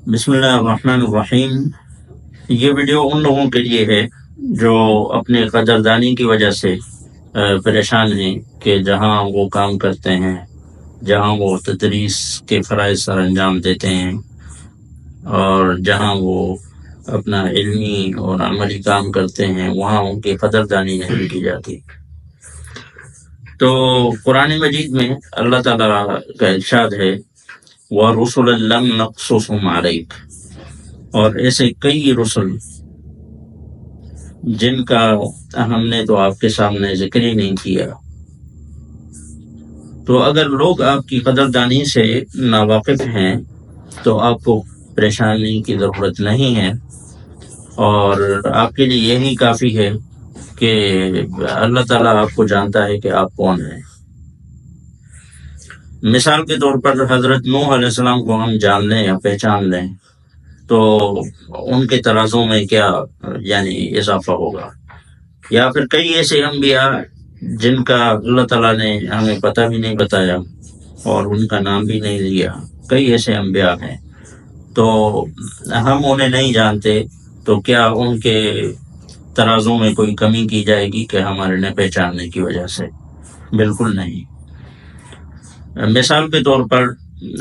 بسم اللہ الرحمن الرحیم۔ یہ ویڈیو ان لوگوں کے لیے ہے جو اپنے قدردانی کی وجہ سے پریشان ہیں کہ جہاں وہ کام کرتے ہیں، جہاں وہ تدریس کے فرائض سر انجام دیتے ہیں اور جہاں وہ اپنا علمی اور عملی کام کرتے ہیں، وہاں ان کی قدردانی نہیں کی جاتی۔ تو قرآن مجید میں اللہ تعالیٰ کا ارشاد ہے وَرُسُلًا لَمْ نَقْصُصْهُمْ عَلَيْكَ، اور ایسے کئی رسل جن کا ہم نے تو آپ کے سامنے ذکر ہی نہیں کیا۔ تو اگر لوگ آپ کی قدردانی سے ناواقف ہیں تو آپ کو پریشانی کی ضرورت نہیں ہے، اور آپ کے لیے یہی کافی ہے کہ اللہ تعالیٰ آپ کو جانتا ہے کہ آپ کون ہیں۔ مثال کے طور پر حضرت نوح علیہ السلام کو ہم جان لیں یا پہچان لیں تو ان کے ترازوں میں کیا اضافہ ہوگا، یا پھر کئی ایسے انبیاء جن کا اللہ تعالیٰ نے ہمیں پتہ بھی نہیں بتایا اور ان کا نام بھی نہیں لیا، کئی ایسے انبیاء ہیں تو ہم انہیں نہیں جانتے، تو کیا ان کے ترازوں میں کوئی کمی کی جائے گی کہ ہمارے نہ پہچاننے کی وجہ سے؟ بالکل نہیں۔ مثال کے طور پر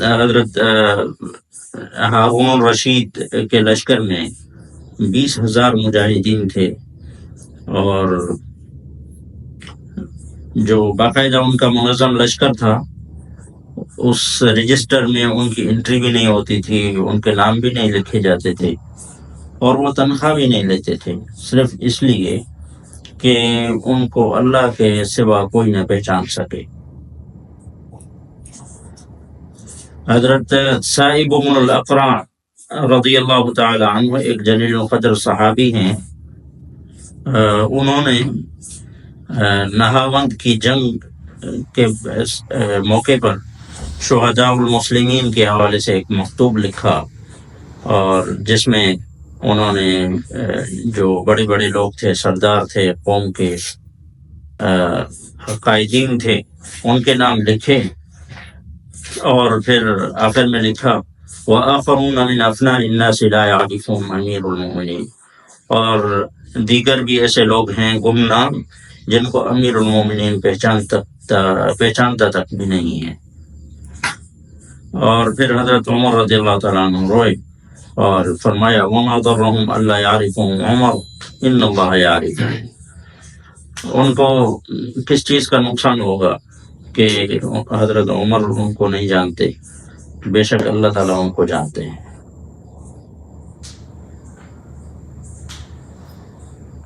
حضرت ہارون الرشید کے لشکر میں 20,000 مجاہدین تھے، اور جو باقاعدہ ان کا منظم لشکر تھا اس رجسٹر میں ان کی انٹری بھی نہیں ہوتی تھی، ان کے نام بھی نہیں لکھے جاتے تھے، اور وہ تنخواہ بھی نہیں لیتے تھے، صرف اس لیے کہ ان کو اللہ کے سوا کوئی نہ پہچان سکے۔ حضرت صائب بن الاقرع رضی اللہ تعالی عنہ ایک جلیل القدر صحابی ہیں۔ انہوں نے نہاوند کی جنگ کے موقع پر شہداء المسلمین کے حوالے سے ایک مکتوب لکھا، اور جس میں انہوں نے جو بڑے بڑے لوگ تھے، سردار تھے، قوم کے قائدین تھے، ان کے نام لکھے، اور پھر آخر میں لکھا وَآخَرُونَ مِنْ أَفْنَاءِ النَّاسِ لَا يَعْرِفُهُمْ أَمِيرُ الْمُؤْمِنِينَ، اور دیگر بھی ایسے لوگ ہیں گمنام جن کو امیر المومنین پہچانتا تک بھی نہیں ہے۔ اور پھر حضرت عمر رضی اللہ تعالیٰ عنہ روئے اور فرمایا وَمَا ضَرَّهُمْ أَلَّا يَعْرِفُهُمْ عُمَرُ إِنَّ اللَّهَ يَعْرِفُهُمْ، ان کو کس چیز کا نقصان ہوگا کہ حضرت عمر ان کو نہیں جانتے، بے شک اللہ تعالیٰ ان کو جانتے ہیں۔